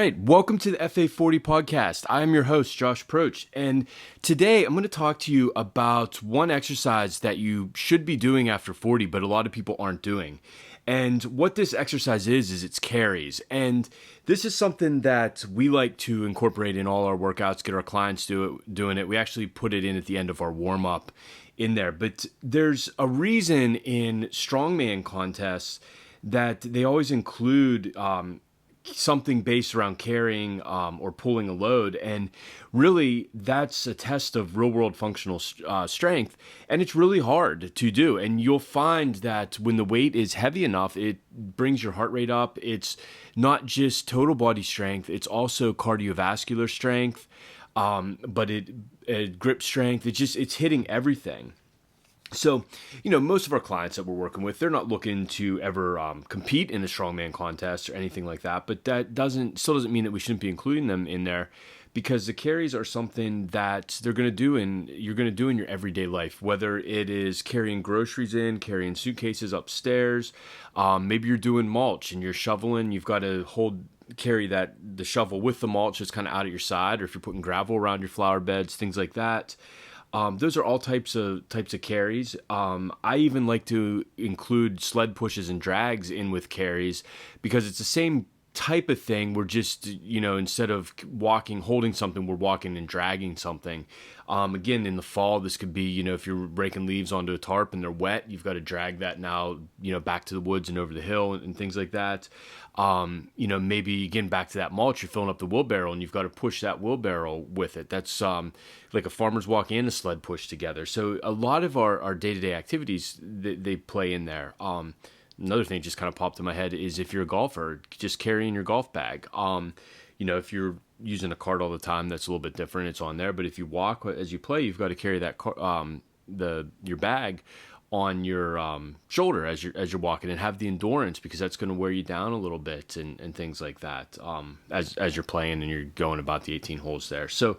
right, welcome to the FA40 podcast. I am your host, Josh Proch, and today I'm going to talk to you about one exercise that you should be doing after 40, but a lot of people aren't doing. And what this exercise is it's carries. And this is something that we like to incorporate in all our workouts, get our clients doing it. We actually put it in at the end of our warm-up in there. But there's a reason in strongman contests that they always include something based around carrying or pulling a load, and really that's a test of real world functional strength, and it's really hard to do. And you'll find that when the weight is heavy enough, it brings your heart rate up. It's not just total body strength, it's also cardiovascular strength, but it grip strength. It's hitting everything. So, most of our clients that we're working with, they're not looking to ever compete in a strongman contest or anything like that. But that still doesn't mean that we shouldn't be including them in there, because the carries are something that you're going to do in your everyday life. Whether it is carrying groceries in, carrying suitcases upstairs, maybe you're doing mulch and you're shoveling. You've got to carry the shovel with the mulch just kind of out at your side, or if you're putting gravel around your flower beds, things like that. Those are all types of carries. I even like to include sled pushes and drags in with carries, because it's the same type of thing. We're just, instead of holding something, we're walking and dragging something. Again, in the fall, this could be, if you're raking leaves onto a tarp and they're wet, you've got to drag that now, back to the woods and over the hill and things like that. Maybe again, back to that mulch, you're filling up the wheelbarrow and you've got to push that wheelbarrow with it. That's like a farmer's walk and a sled push together. So a lot of our day-to-day activities, they play in there. Another thing just kind of popped in my head is if you're a golfer, just carrying your golf bag. If you're using a cart all the time, that's a little bit different. It's on there. But if you walk as you play, you've got to carry that your bag on your shoulder as you're walking, and have the endurance, because that's going to wear you down a little bit and things like that as you're playing and you're going about the 18 holes there. So,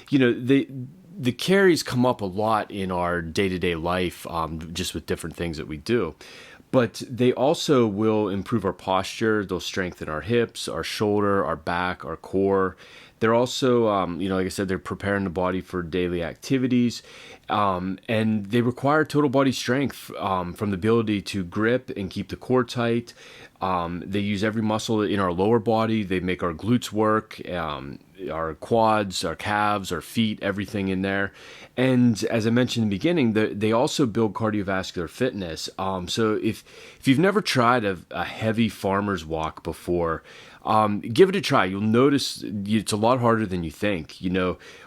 the carries come up a lot in our day-to-day life, just with different things that we do. But they also will improve our posture. They'll strengthen our hips, our shoulder, our back, our core. They're also, like I said, they're preparing the body for daily activities. And they require total body strength from the ability to grip and keep the core tight. They use every muscle in our lower body. They make our glutes work, our quads, our calves, our feet, everything in there. And as I mentioned in the beginning, they also build cardiovascular fitness. So if you've never tried a heavy farmer's walk before, give it a try. You'll notice it's a lot harder than you think.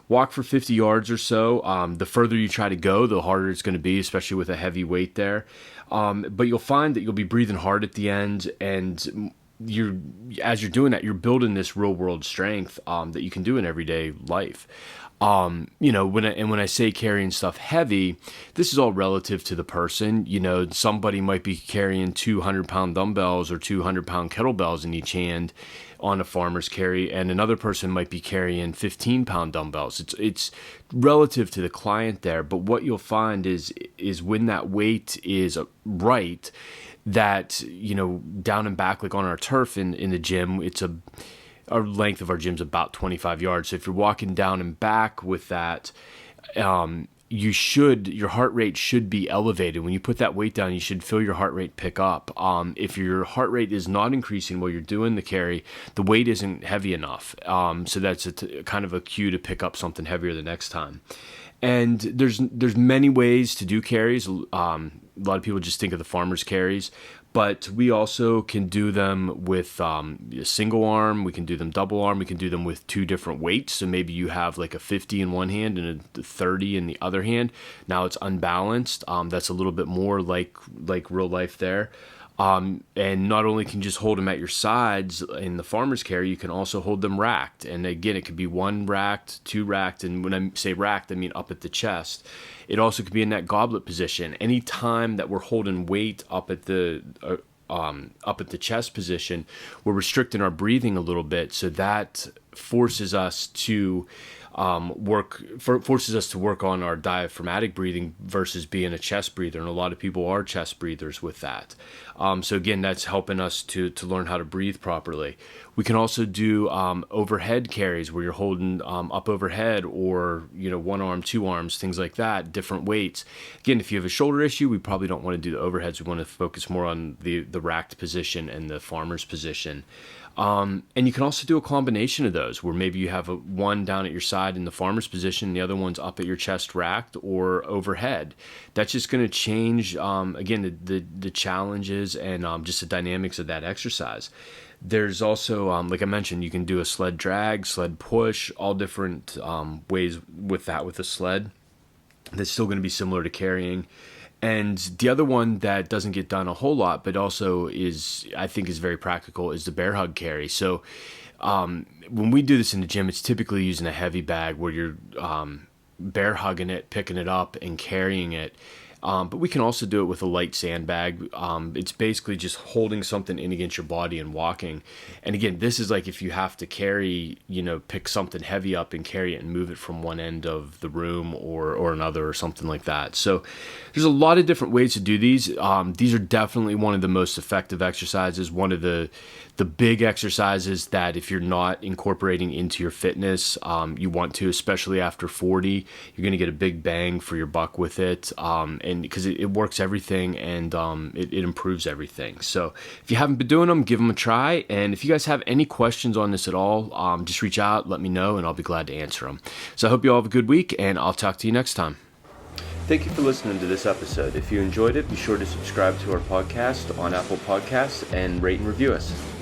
Walk for 50 yards or so. The further you try to go, the harder it's going to be, especially with a heavy weight there. But you'll find that you'll be breathing hard at the end, and as you're doing that, you're building this real world strength that you can do in everyday life. When I say carrying stuff heavy, this is all relative to the person. Somebody might be carrying 200-pound dumbbells or 200-pound kettlebells in each hand on a farmer's carry, and another person might be carrying 15-pound dumbbells. It's relative to the client there, but what you'll find is when that weight is right, that down and back, like on our turf in the gym, our length of our gym's about 25 yards. So if you're walking down and back with that, your heart rate should be elevated. When you put that weight down, you should feel your heart rate pick up. If your heart rate is not increasing while you're doing the carry, the weight isn't heavy enough. So that's kind of a cue to pick up something heavier the next time. And there's many ways to do carries. A lot of people just think of the farmer's carries, but we also can do them with a single arm. We can do them double arm. We can do them with two different weights. So maybe you have like a 50 in one hand and a 30 in the other hand. Now it's unbalanced. That's a little bit more like real life there. And not only can you just hold them at your sides in the farmer's carry, you can also hold them racked. And again, it could be one racked, two racked. And when I say racked, I mean up at the chest. It also could be in that goblet position. Anytime that we're holding weight up at the chest position, we're restricting our breathing a little bit. So that forces us to forces us to work on our diaphragmatic breathing versus being a chest breather. And a lot of people are chest breathers with that. So again, that's helping us to learn how to breathe properly. We can also do overhead carries where you're holding up overhead, or one arm, two arms, things like that, different weights. Again, if you have a shoulder issue, we probably don't want to do the overheads. We want to focus more on the racked position and the farmer's position. And you can also do a combination of those where maybe you have one down at your side in the farmer's position, and the other one's up at your chest racked or overhead. That's just going to change, again, the challenges and just the dynamics of that exercise. There's also, like I mentioned, you can do a sled drag, sled push, all different ways with a sled. That's still going to be similar to carrying. And the other one that doesn't get done a whole lot, but also I think is very practical, is the bear hug carry. So when we do this in the gym, it's typically using a heavy bag where you're bear hugging it, picking it up, and carrying it. But we can also do it with a light sandbag. It's basically just holding something in against your body and walking. And again, this is like if you have to carry, pick something heavy up and carry it and move it from one end of the room or another or something like that. So there's a lot of different ways to do these. These are definitely one of the most effective exercises, one of the big exercises that if you're not incorporating into your fitness, you want to, especially after 40, you're going to get a big bang for your buck with it. And because it works everything, and it improves everything. So if you haven't been doing them, give them a try. And if you guys have any questions on this at all, just reach out, let me know, and I'll be glad to answer them. So I hope you all have a good week, and I'll talk to you next time. Thank you for listening to this episode. If you enjoyed it, be sure to subscribe to our podcast on Apple Podcasts and rate and review us.